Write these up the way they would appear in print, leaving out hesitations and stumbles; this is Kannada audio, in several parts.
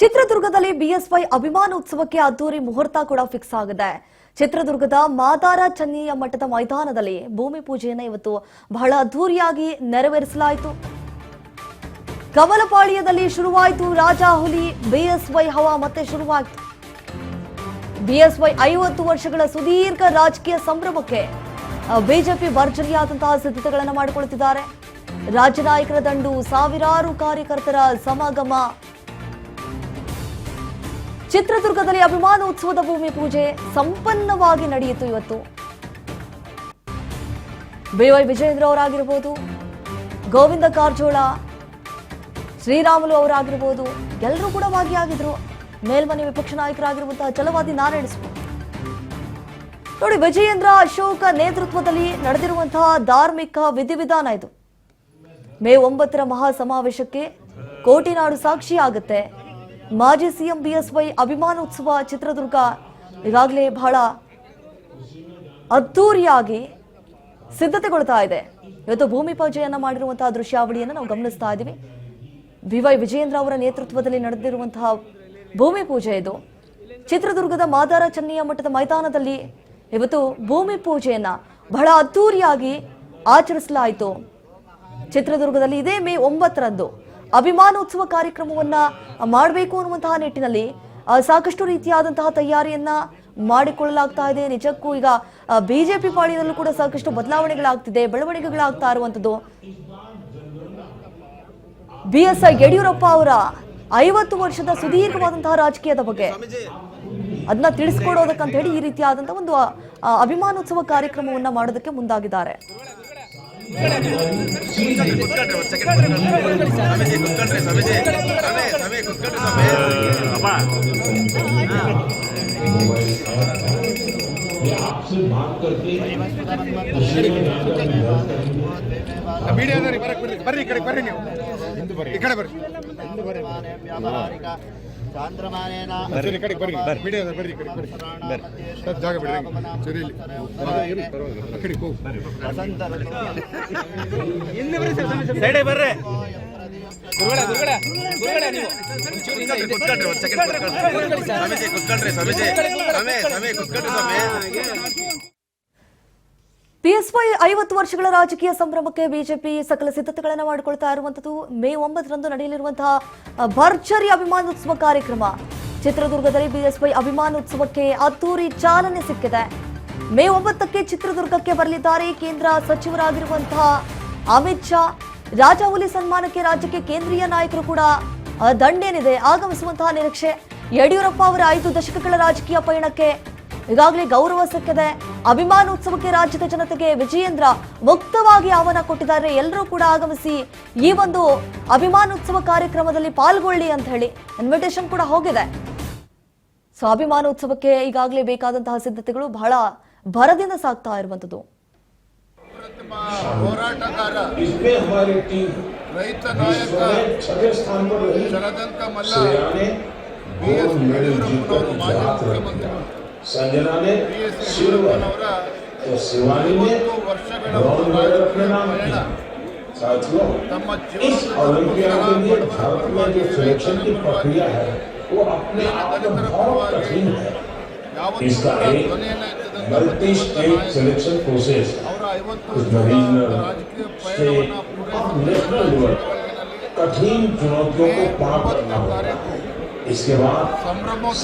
ಚಿತ್ರದುರ್ಗದಲ್ಲಿ ಬಿಎಸ್ವೈ ಅಭಿಮಾನೋತ್ಸವಕ್ಕೆ ಅದ್ದೂರಿ ಮುಹೂರ್ತ ಕೂಡ ಫಿಕ್ಸ್ ಆಗಿದೆ. ಚಿತ್ರದುರ್ಗದ ಮಾದಾರ ಚನ್ನಿಯ ಮಠದ ಮೈದಾನದಲ್ಲಿ ಭೂಮಿ ಪೂಜೆಯನ್ನು ಇವತ್ತು ಬಹಳ ಅದ್ದೂರಿಯಾಗಿ ನೆರವೇರಿಸಲಾಯಿತು. ಕಮಲಪಾಳ್ಯದಲ್ಲಿ ಶುರುವಾಯಿತು ರಾಜಾ ಹುಲಿ ಬಿಎಸ್ವೈ ಹವಾ ಮತ್ತೆ ಶುರುವಾಯಿತು. ಬಿಎಸ್ವೈ 50 ವರ್ಷಗಳ ಸುದೀರ್ಘ ರಾಜಕೀಯ ಸಂಭ್ರಮಕ್ಕೆ ಬಿಜೆಪಿ ಭರ್ಜರಿಯಾದಂತಹ ಸಿದ್ಧತೆಗಳನ್ನು ಮಾಡಿಕೊಳ್ಳುತ್ತಿದ್ದಾರೆ. ರಾಜ್ಯ ನಾಯಕರ ದಂಡು, ಸಾವಿರಾರು ಕಾರ್ಯಕರ್ತರ ಸಮಾಗಮ. ಚಿತ್ರದುರ್ಗದಲ್ಲಿ ಅಭಿಮಾನೋತ್ಸವದ ಭೂಮಿ ಪೂಜೆ ಸಂಪನ್ನವಾಗಿ ನಡೆಯಿತು. ಇವತ್ತು ಬಿವೈ ವಿಜಯೇಂದ್ರ ಅವರಾಗಿರಬಹುದು, ಗೋವಿಂದ ಕಾರಜೋಳ, ಶ್ರೀರಾಮುಲು ಅವರಾಗಿರಬಹುದು, ಎಲ್ಲರೂ ಕೂಡ ಭಾಗಿಯಾಗಿದ್ರು. ಮೇಲ್ಮನೆ ವಿಪಕ್ಷ ನಾಯಕರಾಗಿರುವಂತಹ ಛಲವಾದಿ ನಾರಾಯಣ ಸ್ವಾಮಿ ನೋಡಿ, ವಿಜಯೇಂದ್ರ ಅಶೋಕ ನೇತೃತ್ವದಲ್ಲಿ ನಡೆದಿರುವಂತಹ ಧಾರ್ಮಿಕ ವಿಧಿವಿಧಾನ ಇದು. ಮೇ 9ರ ಮಹಾ ಸಮಾವೇಶಕ್ಕೆ ಕೋಟಿನಾಡು ಸಾಕ್ಷಿಯಾಗುತ್ತೆ. ಮಾಜಿ ಸಿಎಂ ಬಿಎಸ್ವೈ ಅಭಿಮಾನೋತ್ಸವ ಚಿತ್ರದುರ್ಗ ಈಗಾಗಲೇ ಬಹಳ ಅದ್ದೂರಿಯಾಗಿ ಸಿದ್ಧತೆಗೊಳ್ತಾ ಇದೆ. ಇವತ್ತು ಭೂಮಿ ಪೂಜೆಯನ್ನ ಮಾಡಿರುವಂತಹ ದೃಶ್ಯಾವಳಿಯನ್ನು ನಾವು ಗಮನಿಸ್ತಾ ಇದ್ದೀವಿ. ಬಿವೈ ವಿಜಯೇಂದ್ರ ಅವರ ನೇತೃತ್ವದಲ್ಲಿ ನಡೆದಿರುವಂತಹ ಭೂಮಿ ಪೂಜೆ ಇದು. ಚಿತ್ರದುರ್ಗದ ಮಾದಾರ ಚನ್ನಿಯ ಮಠದ ಮೈದಾನದಲ್ಲಿ ಇವತ್ತು ಭೂಮಿ ಪೂಜೆಯನ್ನ ಬಹಳ ಅದ್ದೂರಿಯಾಗಿ ಆಚರಿಸಲಾಯಿತು. ಚಿತ್ರದುರ್ಗದಲ್ಲಿ ಇದೇ ಮೇ 9ರಂದು ಅಭಿಮಾನೋತ್ಸವ ಕಾರ್ಯಕ್ರಮವನ್ನ ಮಾಡಬೇಕು ಅನ್ನುವಂತಹ ನಿಟ್ಟಿನಲ್ಲಿ ಸಾಕಷ್ಟು ರೀತಿಯಾದಂತಹ ತಯಾರಿಯನ್ನ ಮಾಡಿಕೊಳ್ಳಲಾಗ್ತಾ ಇದೆ. ನಿಜಕ್ಕೂ ಈಗ ಬಿಜೆಪಿ ಪಾಳಿಯಲ್ಲೂ ಕೂಡ ಸಾಕಷ್ಟು ಬದಲಾವಣೆಗಳಾಗ್ತಿದೆ, ಬೆಳವಣಿಗೆಗಳಾಗ್ತಾ ಇರುವಂತದ್ದು. ಬಿಎಸ್ ಯಡಿಯೂರಪ್ಪ ಅವರ 50 ವರ್ಷದ ಸುದೀರ್ಘವಾದಂತಹ ರಾಜಕೀಯದ ಬಗ್ಗೆ ಅದನ್ನ ತಿಳಿಸ್ಕೊಡೋದಕ್ಕಂತ ಹೇಳಿ ಈ ರೀತಿಯಾದಂತಹ ಒಂದು ಅಭಿಮಾನೋತ್ಸವ ಕಾರ್ಯಕ್ರಮವನ್ನ ಮಾಡೋದಕ್ಕೆ ಮುಂದಾಗಿದ್ದಾರೆ. ಬಿಎಸ್ವೈ 50 ವರ್ಷಗಳ ರಾಜಕೀಯ ಸಂಭ್ರಮಕ್ಕೆ ಬಿಜೆಪಿ ಸಕಲ ಸಿದ್ಧತೆಗಳನ್ನು ಮಾಡಿಕೊಳ್ತಾ ಇರುವಂತದ್ದು. ಮೇ 9ರಂದು ನಡೆಯಲಿರುವಂತಹ ಭರ್ಜರಿ ಅಭಿಮಾನೋತ್ಸವ ಕಾರ್ಯಕ್ರಮ. ಚಿತ್ರದುರ್ಗದಲ್ಲಿ ಬಿಎಸ್ವೈ ಅಭಿಮಾನೋತ್ಸವಕ್ಕೆ ಅದ್ದೂರಿ ಚಾಲನೆ ಸಿಕ್ಕಿದೆ. ಮೇ 9ಕ್ಕೆ ಚಿತ್ರದುರ್ಗಕ್ಕೆ ಬರಲಿದ್ದಾರೆ ಕೇಂದ್ರ ಸಚಿವರಾಗಿರುವಂತಹ ಅಮಿತ್ ಶಾ. ರಾಜಾ ಹುಲಿ ಸನ್ಮಾನಕ್ಕೆ ರಾಜ್ಯಕ್ಕೆ ಕೇಂದ್ರೀಯ ನಾಯಕರು ಕೂಡ ದಂಡೇನಿದೆ, ಆಗಮಿಸುವಂತಹ ನಿರೀಕ್ಷೆ. ಯಡಿಯೂರಪ್ಪ ಅವರ 5 ದಶಕಗಳ ರಾಜಕೀಯ ಪಯಣಕ್ಕೆ ಈಗಾಗಲೇ ಗೌರವ ಸಿಕ್ಕಿದೆ. ಅಭಿಮಾನೋತ್ಸವಕ್ಕೆ ರಾಜ್ಯದ ಜನತೆಗೆ ವಿಜಯೇಂದ್ರ ಮುಕ್ತವಾಗಿ ಆಹ್ವಾನ ಕೊಟ್ಟಿದ್ದಾರೆ. ಎಲ್ಲರೂ ಕೂಡ ಆಗಮಿಸಿ ಈ ಒಂದು ಅಭಿಮಾನೋತ್ಸವ ಕಾರ್ಯಕ್ರಮದಲ್ಲಿ ಪಾಲ್ಗೊಳ್ಳಿ ಅಂತ ಹೇಳಿ ಇನ್ವಿಟೇಷನ್ ಕೂಡ ಹೋಗಿದೆ. ಸೊ ಅಭಿಮಾನೋತ್ಸವಕ್ಕೆ ಈಗಾಗಲೇ ಬೇಕಾದಂತಹ ಸಿದ್ಧತೆಗಳು ಬಹಳ ಭರದಿಂದ ಸಾಗ್ತಾ ಇರುವಂತದ್ದು. ಹೋರಾಟಗಾರ ರೈತ ನಾಯಕ ಶರದಂಕ ಮಲ್ಲ ಬಿಎಸ್ ಯಡಿಯೂರಪ್ಪನವರು ಮಾಜಿ ಮುಖ್ಯಮಂತ್ರಿಗಳು ಬಿಎಸ್ ಯಡಿಯೂರಪ್ಪನವರ 50 ವರ್ಷಗಳ ತಮ್ಮ multi state selection process regional state और नेशनल लेवल कठिन चुनौतियों को पार करना होगा. इसके बाद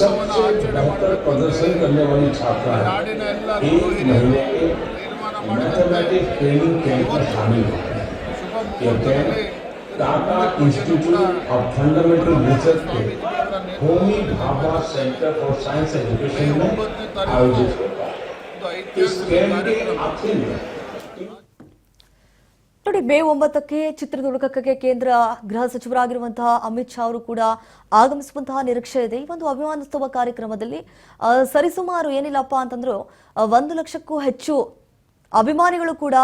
सबसे बेहतर प्रदर्शन करने वाली छात्राएं 1 महीने के मैथमेटिक्स ट्रेनिंग कैंप में शामिल होते हैं. यह camp Tata institute of fundamental research के Homi Bhabha centre for science education में आयोजित होगा. ನೋಡಿ, ಮೇ 9ಕ್ಕೆ ಚಿತ್ರದುರ್ಗಕ್ಕೆ ಕೇಂದ್ರ ಗೃಹ ಸಚಿವರಾಗಿರುವಂತಹ ಅಮಿತ್ ಶಾ ಅವರು ಕೂಡ ಆಗಮಿಸುವಂತಹ ನಿರೀಕ್ಷೆ ಇದೆ. ಈ ಒಂದು ಅಭಿಮಾನೋತ್ಸವ ಕಾರ್ಯಕ್ರಮದಲ್ಲಿ ಸರಿಸುಮಾರು ಏನಿಲ್ಲಪ್ಪ ಅಂತಂದ್ರು 1 ಲಕ್ಷಕ್ಕೂ ಹೆಚ್ಚು ಅಭಿಮಾನಿಗಳು ಕೂಡ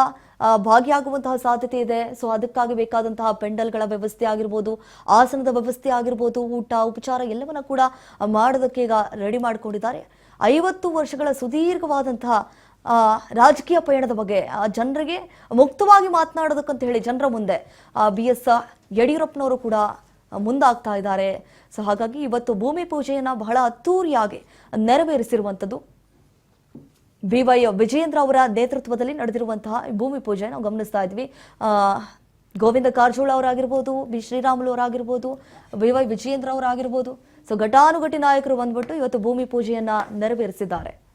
ಭಾಗಿಯಾಗುವಂತಹ ಸಾಧ್ಯತೆ ಇದೆ. ಸೊ ಅದಕ್ಕಾಗಿ ಬೇಕಾದಂತಹ ಪೆಂಡಲ್ಗಳ ವ್ಯವಸ್ಥೆ ಆಗಿರ್ಬೋದು, ಆಸನದ ವ್ಯವಸ್ಥೆ ಆಗಿರ್ಬೋದು, ಊಟ ಉಪಚಾರ ಎಲ್ಲವನ್ನ ಕೂಡ ಮಾಡೋದಕ್ಕೆ ಈಗ ರೆಡಿ ಮಾಡಿಕೊಂಡಿದ್ದಾರೆ. 50 ವರ್ಷಗಳ ಸುದೀರ್ಘವಾದಂತಹ ರಾಜಕೀಯ ಪಯಣದ ಬಗ್ಗೆ ಜನರಿಗೆ ಮುಕ್ತವಾಗಿ ಮಾತನಾಡೋದಕ್ಕಂತ ಹೇಳಿ ಜನರ ಮುಂದೆ ಬಿಎಸ್ ಯಡಿಯೂರಪ್ಪನವರು ಕೂಡ ಮುಂದಾಗ್ತಾ ಇದ್ದಾರೆ. ಸೊ ಹಾಗಾಗಿ ಇವತ್ತು ಭೂಮಿ ಪೂಜೆಯನ್ನ ಬಹಳ ಅದ್ದೂರಿಯಾಗಿ ನೆರವೇರಿಸಿರುವಂಥದ್ದು. BY ವಿಜಯೇಂದ್ರ ಅವರ ನೇತೃತ್ವದಲ್ಲಿ ನಡೆದಿರುವಂತಹ ಭೂಮಿ ಪೂಜೆ ನಾವು ಗಮನಿಸ್ತಾ ಇದ್ವಿ. ಗೋವಿಂದ ಕಾರಜೋಳ ಅವರಾಗಿರ್ಬೋದು, ಬಿ ಶ್ರೀರಾಮುಲು ಅವರಾಗಿರ್ಬೋದು, BY ವಿಜಯೇಂದ್ರ ಅವರಾಗಿರ್ಬೋದು. ಸೊ ಘಟಾನುಘಟಿ ನಾಯಕರು ಬಂದ್ಬಿಟ್ಟು ಇವತ್ತು ಭೂಮಿ ಪೂಜೆಯನ್ನ ನೆರವೇರಿಸಿದ್ದಾರೆ.